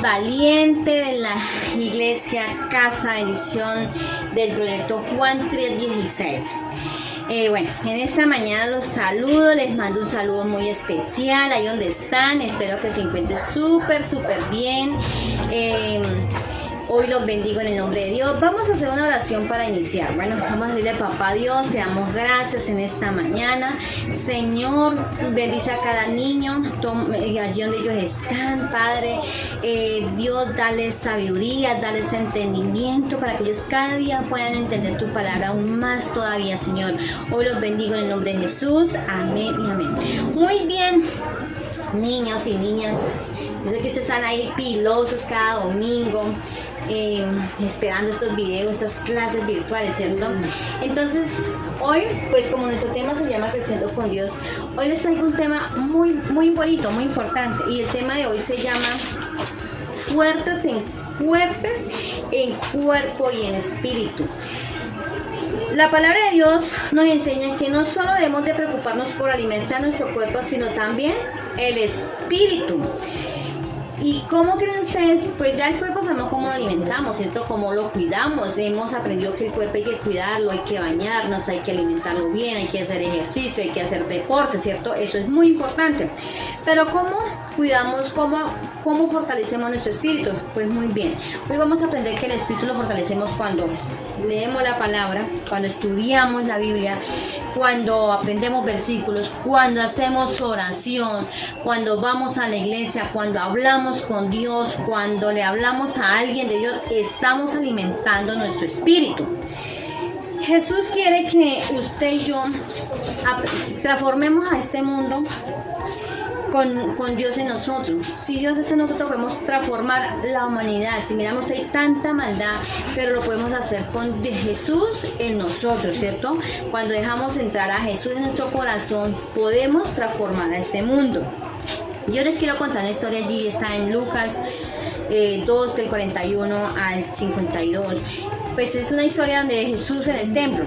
valiente de la iglesia Casa Bendición del proyecto Juan 3:16. Bueno, en esta mañana los saludo, les mando un saludo muy especial ahí donde están. Espero que se encuentren súper bien. Hoy los bendigo en el nombre de Dios. Vamos a hacer una oración para iniciar. Bueno, vamos a decirle, papá Dios, te damos gracias en esta mañana. Señor, bendice a cada niño, allí donde ellos están, Padre. Dios, dale sabiduría, dale entendimiento para que ellos cada día puedan entender tu palabra aún más todavía, Señor. Hoy los bendigo en el nombre de Jesús. Amén y amén. Muy bien, niños y niñas. Yo sé que ustedes están ahí pilosos cada domingo, esperando estos videos, estas clases virtuales, ¿cierto? Entonces, hoy, pues como nuestro tema se llama Creciendo con Dios, hoy les traigo un tema muy bonito, muy importante. Y el tema de hoy se llama fuertes en cuerpo y en espíritu. La palabra de Dios nos enseña que no solo debemos de preocuparnos por alimentar nuestro cuerpo, sino también el espíritu. ¿Y cómo creen ustedes? Pues ya el cuerpo sabemos cómo lo alimentamos, ¿cierto? Cómo lo cuidamos. Hemos aprendido que el cuerpo hay que cuidarlo, hay que bañarnos, hay que alimentarlo bien, hay que hacer ejercicio, hay que hacer deporte, ¿cierto? Eso es muy importante. Pero ¿cómo cuidamos, cómo fortalecemos nuestro espíritu? Pues muy bien. Hoy vamos a aprender que el espíritu lo fortalecemos cuando leemos la palabra, cuando estudiamos la Biblia, cuando aprendemos versículos, cuando hacemos oración, cuando vamos a la iglesia, cuando hablamos con Dios, cuando le hablamos a alguien de Dios, estamos alimentando nuestro espíritu. Jesús quiere que usted y yo transformemos a este mundo con Dios en nosotros. Si Dios es en nosotros, podemos transformar la humanidad. Si miramos, hay tanta maldad, pero lo podemos hacer con Jesús en nosotros, ¿cierto? Cuando dejamos entrar a Jesús en nuestro corazón, podemos transformar a este mundo. Yo les quiero contar una historia allí, está en Lucas 2, del 41 al 52. Pues es una historia donde Jesús en el templo.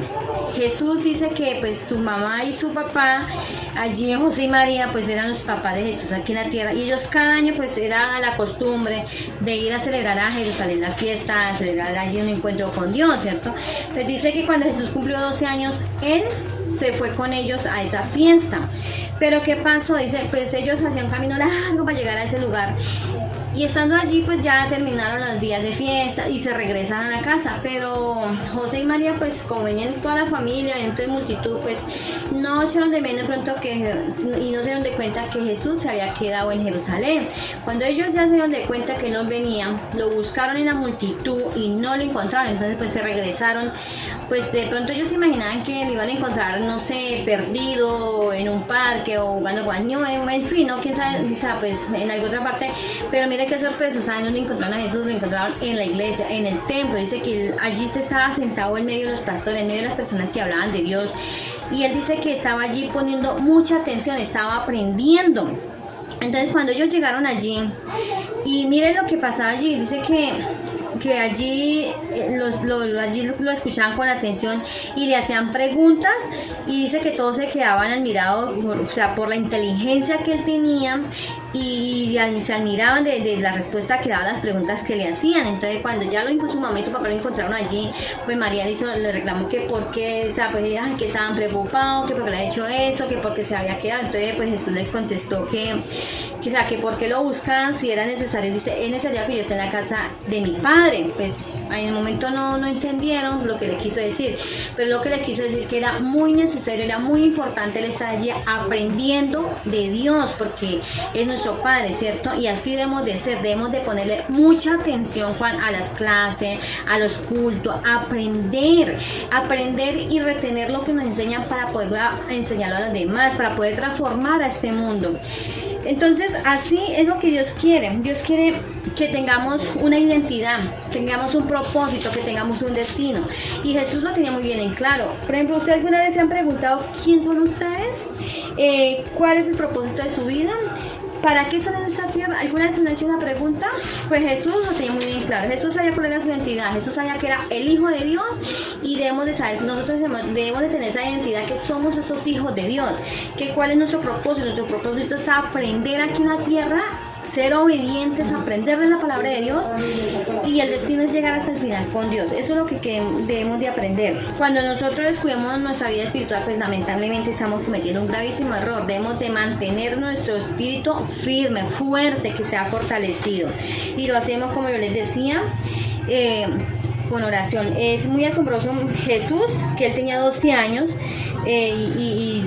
Jesús dice que pues su mamá y su papá, allí José y María, pues eran los papás de Jesús aquí en la tierra. Y ellos cada año pues era la costumbre de ir a celebrar a Jerusalén la fiesta, a celebrar allí un encuentro con Dios, ¿cierto? Pues dice que cuando Jesús cumplió 12 años, él se fue con ellos a esa fiesta. Pero ¿qué pasó? Dice, pues ellos hacían un camino largo para llegar a ese lugar. Y estando allí, pues ya terminaron los días de fiesta y se regresan a la casa. Pero José y María, pues como venían toda la familia, dentro de multitud, pues no se dieron de menos pronto y no se dieron de cuenta que Jesús se había quedado en Jerusalén. Cuando ellos ya se dieron de cuenta que no venía, lo buscaron en la multitud y no lo encontraron. Entonces pues se regresaron. Pues de pronto ellos se imaginaban que lo iban a encontrar, no sé, perdido en un parque o jugando guaño, en fin, no, quién sabe, o sea, pues en alguna otra parte. Pero mire qué sorpresa, ¿saben dónde encontraron a Jesús? Lo encontraron en la iglesia, en el templo. Dice que allí se estaba sentado en medio de los pastores, en medio de las personas que hablaban de Dios. Y él dice que estaba allí poniendo mucha atención, estaba aprendiendo. Entonces cuando ellos llegaron allí, y miren lo que pasaba allí, dice que allí allí lo escuchaban con atención y le hacían preguntas, y dice que todos se quedaban admirados por la inteligencia que él tenía, y se admiraban de la respuesta que daba a las preguntas que le hacían. Entonces cuando ya su mamá y su papá lo encontraron allí, pues María le reclamó que porque, o sea, pues que estaban preocupados, que porque le había hecho eso, que porque se había quedado. Entonces pues Jesús les contestó que por qué lo buscaban si era necesario. Dice, es necesario que yo esté en la casa de mi padre. Pues en el momento no entendieron lo que le quiso decir, pero lo que le quiso decir que era muy necesario, era muy importante el estar allí aprendiendo de Dios, porque es nuestro Padre, ¿cierto? Y así debemos de ser, debemos de ponerle mucha atención, Juan, a las clases, a los cultos, aprender y retener lo que nos enseñan para poder enseñarlo a los demás, para poder transformar a este mundo. Entonces así es lo que Dios quiere. Dios quiere que tengamos una identidad, tengamos un propósito, que tengamos un destino. Y Jesús lo tenía muy bien en claro. Por ejemplo, ¿ustedes alguna vez se han preguntado quién son ustedes? ¿Cuál es el propósito de su vida? ¿Para qué están en esta tierra? ¿Alguna vez se han hecho una pregunta? Pues Jesús lo tenía muy bien claro. Jesús sabía cuál era su identidad. Jesús sabía que era el Hijo de Dios, y debemos de saber, nosotros debemos de tener esa identidad, que somos esos hijos de Dios. Que ¿cuál es nuestro propósito? Nuestro propósito es aprender aquí en la tierra ser obedientes, aprender de la palabra de Dios, y el destino es llegar hasta el final con Dios. Eso es lo que debemos de aprender. Cuando nosotros descuidemos nuestra vida espiritual, pues lamentablemente estamos cometiendo un gravísimo error. Debemos de mantener nuestro espíritu firme, fuerte, que sea fortalecido, y lo hacemos, como yo les decía, con oración. Es muy asombroso Jesús, que él tenía 12 años, y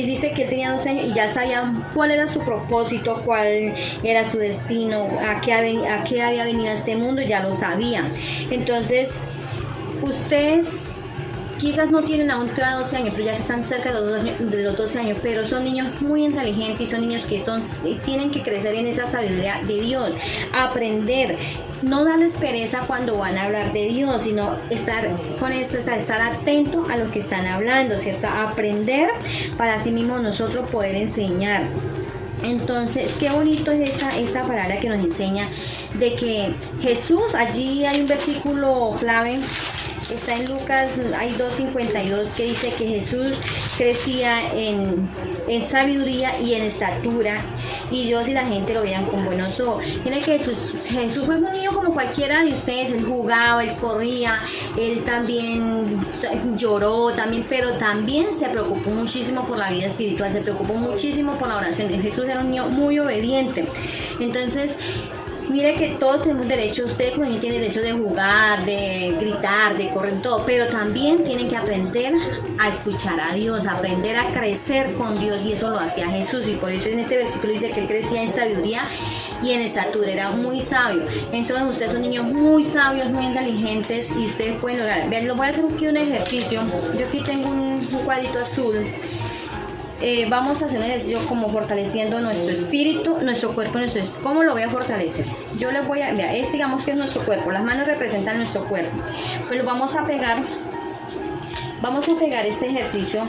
dice que él tenía 12 años y ya sabía cuál era su propósito, cuál era su destino, a qué había venido a este mundo, ya lo sabía. Entonces, ustedes quizás no tienen aún 12 años, pero ya que están cerca de los 12 años, pero son niños muy inteligentes, y son niños que tienen que crecer en esa sabiduría de Dios, aprender, no darles pereza cuando van a hablar de Dios, sino estar atento a lo que están hablando, ¿cierto? Aprender para así mismo nosotros poder enseñar. Entonces, qué bonito es esta palabra que nos enseña de que Jesús, allí hay un versículo clave, está en Lucas, hay 2:52, que dice que Jesús crecía en sabiduría y en estatura, y Dios y la gente lo veían con buenos ojos. Tiene que Jesús fue un niño como cualquiera de ustedes. Él jugaba, él corría, él también lloró, pero también se preocupó muchísimo por la vida espiritual, se preocupó muchísimo por la oración. Jesús era un niño muy obediente. Entonces, mire que todos tenemos derecho, usted como niño tiene derecho de jugar, de gritar, de correr, todo, pero también tienen que aprender a escuchar a Dios, aprender a crecer con Dios, y eso lo hacía Jesús, y por eso en este versículo dice que él crecía en sabiduría y en estatura, era muy sabio. Entonces ustedes son niños muy sabios, muy inteligentes, y ustedes pueden lograr. Vean, lo voy a hacer aquí un ejercicio. Yo aquí tengo un cuadrito azul. Vamos a hacer un ejercicio como fortaleciendo nuestro espíritu, nuestro cuerpo, ¿cómo lo voy a fortalecer? Yo les voy a, digamos que es nuestro cuerpo, las manos representan nuestro cuerpo, pues lo vamos a pegar este ejercicio,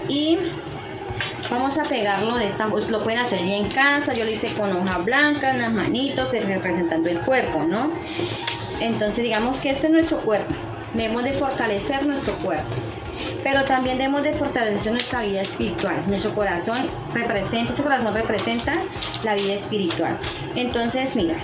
y vamos a pegarlo de esta, pues lo pueden hacer ya en casa. Yo lo hice con hoja blanca, unas manitos, pues representando el cuerpo, ¿no? Entonces digamos que este es nuestro cuerpo, debemos de fortalecer nuestro cuerpo, pero también debemos de fortalecer nuestra vida espiritual. Nuestro corazón representa la vida espiritual. Entonces, mira,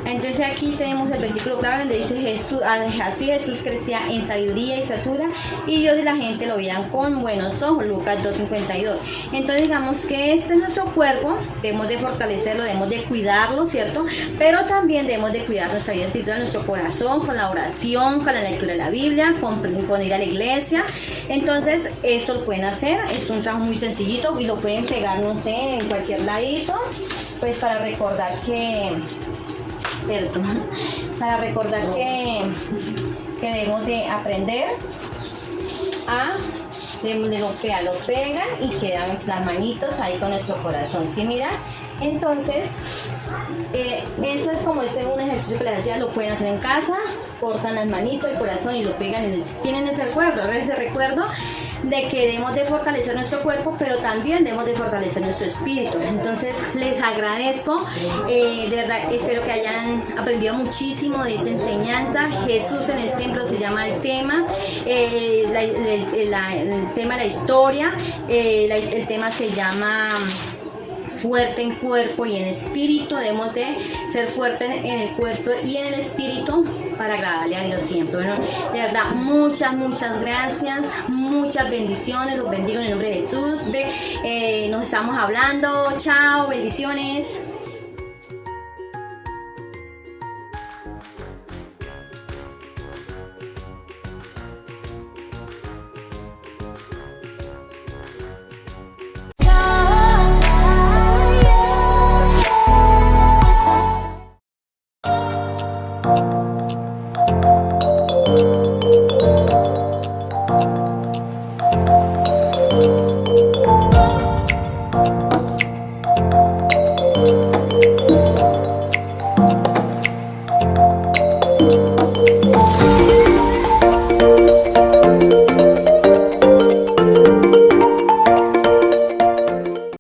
entonces aquí tenemos el versículo clave donde dice Jesús, así Jesús crecía en sabiduría y estatura, y Dios y la gente lo veían con buenos ojos, Lucas 2:52. Entonces digamos que este es nuestro cuerpo, debemos de fortalecerlo, debemos de cuidarlo, ¿cierto? Pero también debemos de cuidar nuestra vida espiritual, nuestro corazón, con la oración, con la lectura de la Biblia, con ir a la iglesia. Entonces esto lo pueden hacer, es un trabajo muy sencillito, y lo pueden pegar, no sé, en cualquier ladito, pues para recordar que debemos de aprender lo pegan y quedan las manitos ahí con nuestro corazón, ¿sí? Mira, entonces eso es como un ejercicio que les decía, lo pueden hacer en casa, cortan las manitos, el corazón, y lo pegan, tienen ese recuerdo de que debemos de fortalecer nuestro cuerpo, pero también debemos de fortalecer nuestro espíritu. Entonces les agradezco, de verdad espero que hayan aprendido muchísimo de esta enseñanza. Jesús en el templo se llama el tema, la historia, el tema se llama fuerte en cuerpo y en espíritu. Debemos de ser fuertes en el cuerpo y en el espíritu para agradarle a Dios siempre. Bueno, de verdad, muchas gracias, muchas bendiciones, los bendigo en el nombre de Jesús. Nos estamos hablando, chao, bendiciones.